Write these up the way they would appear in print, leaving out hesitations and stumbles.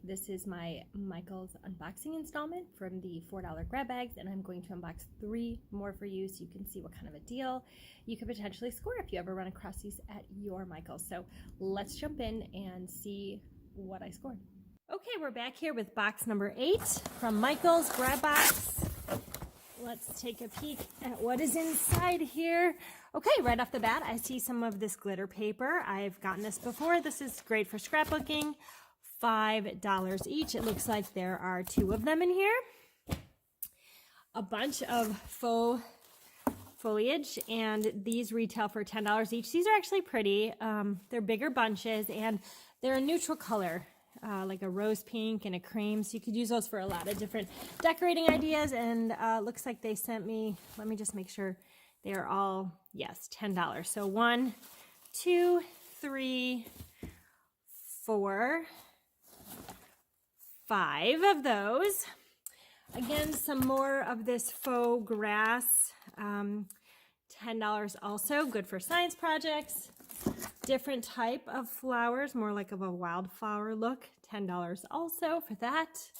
This is my Michael's unboxing installment from the $4 grab bags, and I'm going to unbox 3 more for you so you can see what kind of a deal you could potentially score if you ever run across these at your Michael's. So let's jump in and see what I scored. Okay, we're back here with box number 8 from Michael's grab box. Let's take a peek at what is inside here. Okay, right off the bat, I see some of this glitter paper. I've gotten this before. This is great for scrapbooking. $5 each. It looks like there are 2 of them in here. A bunch of faux foliage, and these retail for $10 each. These are actually pretty. They're bigger bunches, and they're a neutral color, like a rose pink and a cream. So you could use those for a lot of different decorating ideas. And looks like they sent me, let me just make sure they are all, yes, $10. So 1, 2, 3, 4, 5 of those. Again, some more of this faux grass, $10 also, good for science projects. Different type of flowers, more like of a wildflower look, $10 also for that.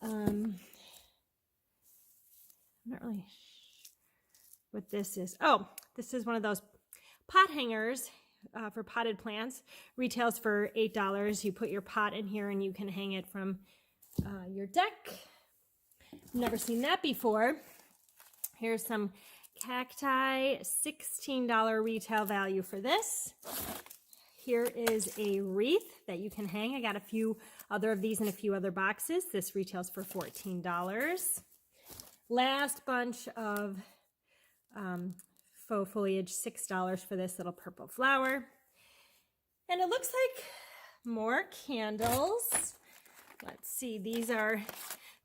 I'm not really sure what this is. Oh, this is one of those pot hangers for potted plants. Retails for $8. You put your pot in here and you can hang it from your deck. Never seen that before. Here's some cacti, $16 retail value for this. Here is a wreath that you can hang. I got a few other of these in a few other boxes. This retails for $14. Last bunch of faux foliage, $6 for this little purple flower. And it looks like more candles. Let's see, these are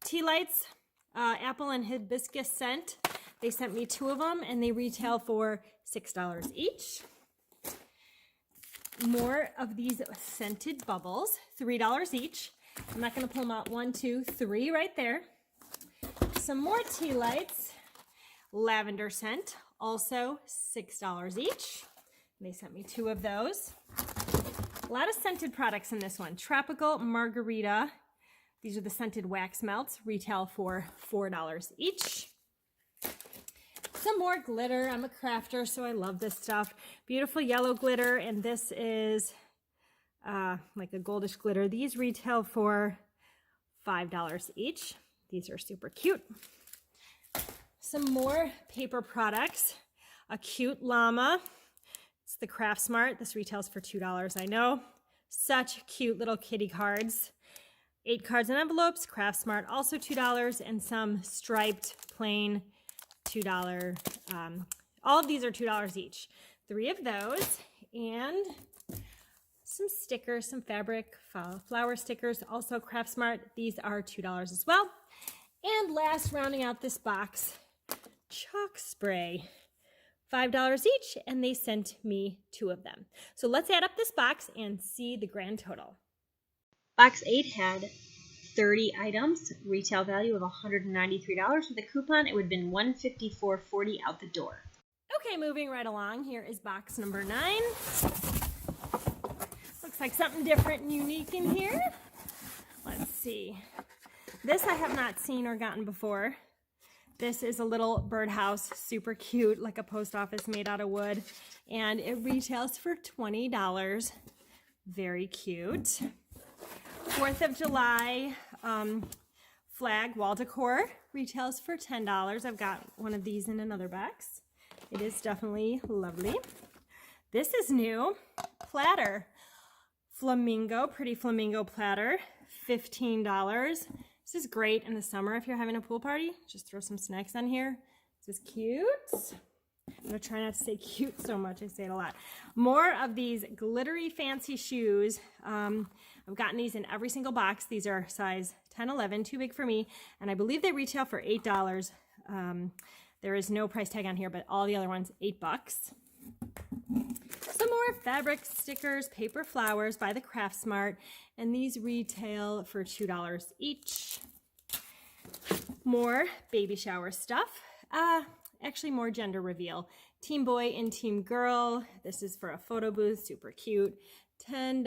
tea lights, apple and hibiscus scent. They sent me 2 of them, and they retail for $6 each. More of these scented bubbles, $3 each. I'm not going to pull them out. 1, 2, 3 right there. Some more tea lights, lavender scent, also $6 each. They sent me 2 of those. A lot of scented products in this one. Tropical Margarita. These are the scented wax melts, retail for $4 each. Some more glitter. I'm a crafter, so I love this stuff. Beautiful yellow glitter, and this is like a goldish glitter. These retail for $5 each. These are super cute. Some more paper products. A cute llama. It's the Craft Smart. This retails for $2, I know. Such cute little kitty cards. 8 cards and envelopes. Craft Smart, also $2. And some striped plain $2. All of these are $2 each. 3 of those. And some stickers, some fabric flower stickers, also Craft Smart. These are $2 as well. And last, rounding out this box, chalk spray, $5 each, and they sent me 2 of them. So let's add up this box and see the grand total. Box 8 had 30 items, retail value of $193. With a coupon, it would have been $154.40 out the door. Okay, moving right along, here is box number 9. Looks like something different and unique in here. Let's see. This I have not seen or gotten before. This is a little birdhouse, super cute, like a post office made out of wood, and it retails for $20. Very cute. 4th of July flag wall decor retails for $10. I've got one of these in another box. It is definitely lovely. This is new. Platter. Flamingo, pretty flamingo platter, $15. This is great in the summer if you're having a pool party. Just throw some snacks on here. This is cute. I'm going to try not to say cute so much. I say it a lot. More of these glittery fancy shoes. I've gotten these in every single box. These are size 10, 11, too big for me. And I believe they retail for $8. There is no price tag on here, but all the other ones, $8. Some more fabric stickers, paper flowers by the Craft Smart, and these retail for $2 each. More baby shower stuff. Actually more gender reveal. Team boy and team girl. This is for a photo booth, super cute. $10.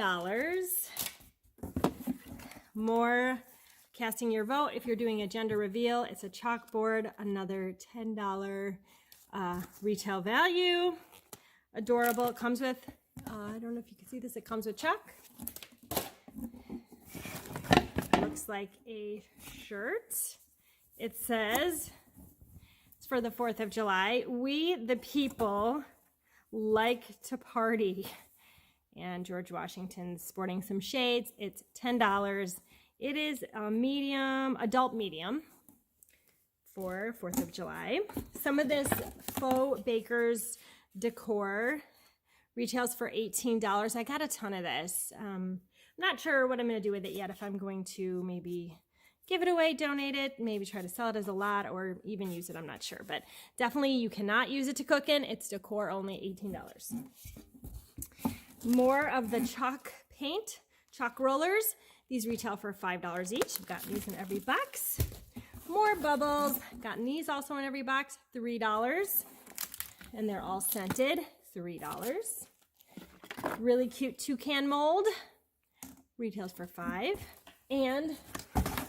More casting your vote. If you're doing a gender reveal, it's a chalkboard, another $10 retail value. Adorable. It comes with, I don't know if you can see this, it comes with chalk. It looks like a shirt. It says, it's for the 4th of July, "We the people like to party." And George Washington's sporting some shades. It's $10. It is a medium, adult medium for 4th of July. Some of this faux baker's decor retails for $18. I got a ton of this. I'm not sure what I'm going to do with it yet. If I'm going to maybe give it away, donate it, maybe try to sell it as a lot, or even use it, I'm not sure. But definitely you cannot use it to cook in. It's decor only, $18. More of the chalk paint, chalk rollers. These retail for $5 each. I've got these in every box. More bubbles. Gotten these also in every box, $3. And they're all scented, $3. Really cute toucan mold. Retails for $5. And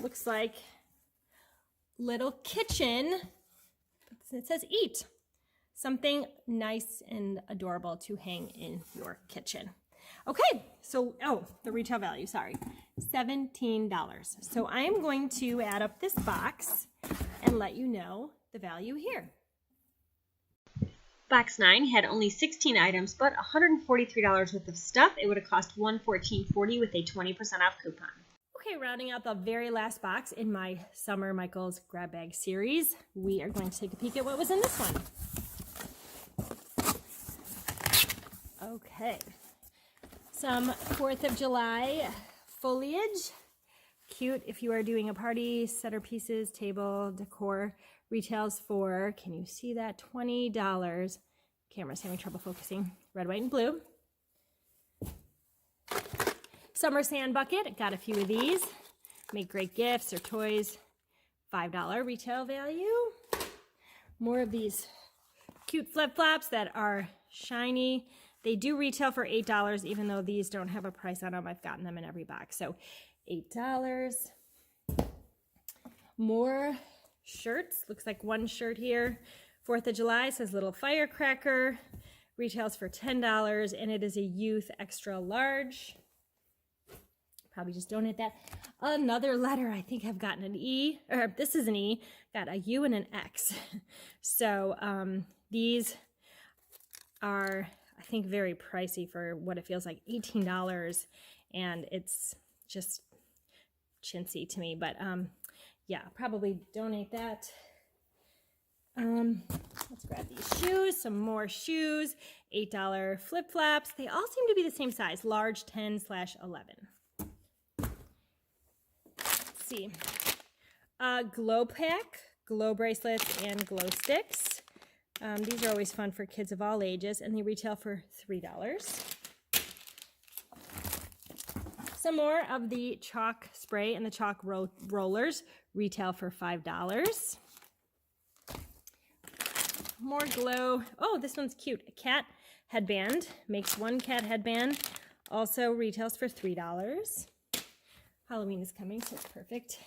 looks like little kitchen. It says eat. Something nice and adorable to hang in your kitchen. Okay, so, the retail value, sorry, $17. So I am going to add up this box and let you know the value here. Box 9 had only 16 items, but $143 worth of stuff. It would have cost $114.40 with a 20% off coupon. Okay, rounding out the very last box in my Summer Michaels Grab Bag series, we are going to take a peek at what was in this one. Okay, some 4th of July foliage. Cute if you are doing a party, centerpieces, table, decor. Retails for, can you see that? $20. Camera's having trouble focusing. Red, white, and blue. Summer sand bucket. Got a few of these. Make great gifts or toys. $5 retail value. More of these cute flip-flops that are shiny. They do retail for $8, even though these don't have a price on them. I've gotten them in every box. So $8. More shirts. Looks like one shirt here. 4th of July says little firecracker. Retails for $10, and it is a youth extra large. Probably just donate that. Another letter. I think I've gotten an E, or this is an E. Got a U and an X. So these are, I think, very pricey for what it feels like, $18, and it's just chintzy to me, but yeah, probably donate that. Let's grab these shoes, some more shoes, $8 flip-flops. They all seem to be the same size, large 10/11. Let's see. Glow pack, glow bracelets, and glow sticks. These are always fun for kids of all ages, and they retail for $3. Some more of the chalk spray and the chalk rollers retail for $5. More glow. Oh, this one's cute. A cat headband. Makes one cat headband. Also retails for $3. Halloween is coming, so it's perfect.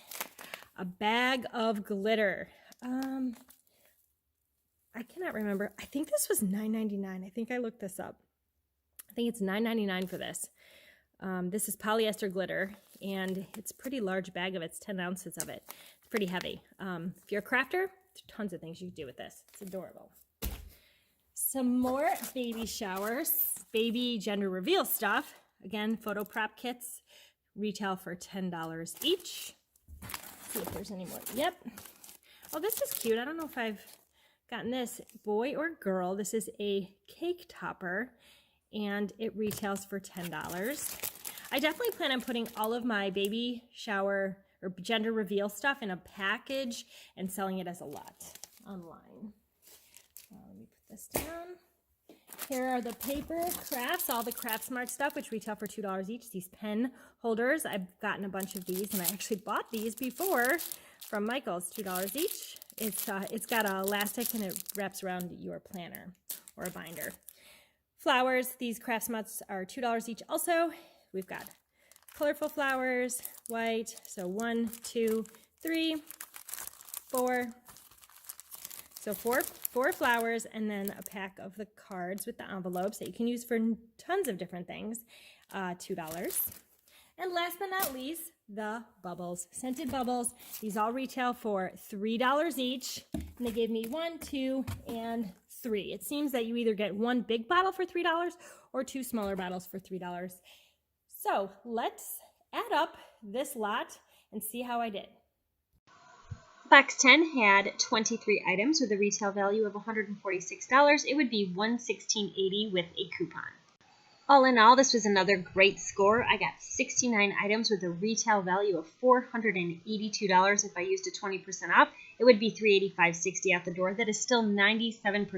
A bag of glitter. I cannot remember. I think this was $9.99. I think I looked this up. I think it's $9.99 for this. This is polyester glitter, and it's a pretty large bag of it. It's 10 ounces of it. It's pretty heavy. If you're a crafter, there's tons of things you can do with this. It's adorable. Some more baby showers, baby gender reveal stuff. Again, photo prop kits retail for $10 each. Let's see if there's any more. Yep. Oh, this is cute. I don't know if I've gotten this. Boy or girl. This is a cake topper, and it retails for $10. I definitely plan on putting all of my baby shower or gender reveal stuff in a package and selling it as a lot online. Let me put this down. Here are the paper crafts, all the Craft Smart stuff, which retail for $2 each. These pen holders, I've gotten a bunch of these, and I actually bought these before from Michaels, $2 each. It's got elastic, and it wraps around your planner or a binder. Flowers, these Craft Smarts are $2 each also. We've got colorful flowers, white. So 1, 2, 3, 4. So four flowers, and then a pack of the cards with the envelopes that you can use for tons of different things. $2. And last but not least, the bubbles, scented bubbles. These all retail for $3 each. And they gave me 1, 2, and 3. It seems that you either get one big bottle for $3 or 2 smaller bottles for $3. So let's add up this lot and see how I did. Box 10 had 23 items with a retail value of $146. It would be $116.80 with a coupon. All in all, this was another great score. I got 69 items with a retail value of $482. If I used a 20% off, it would be $385.60 at the door. That is still 97%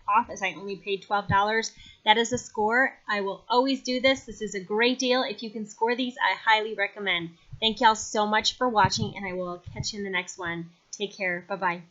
off, as I only paid $12. That is a score. I will always do this. This is a great deal. If you can score these, I highly recommend. Thank y'all so much for watching, and I will catch you in the next one. Take care. Bye-bye.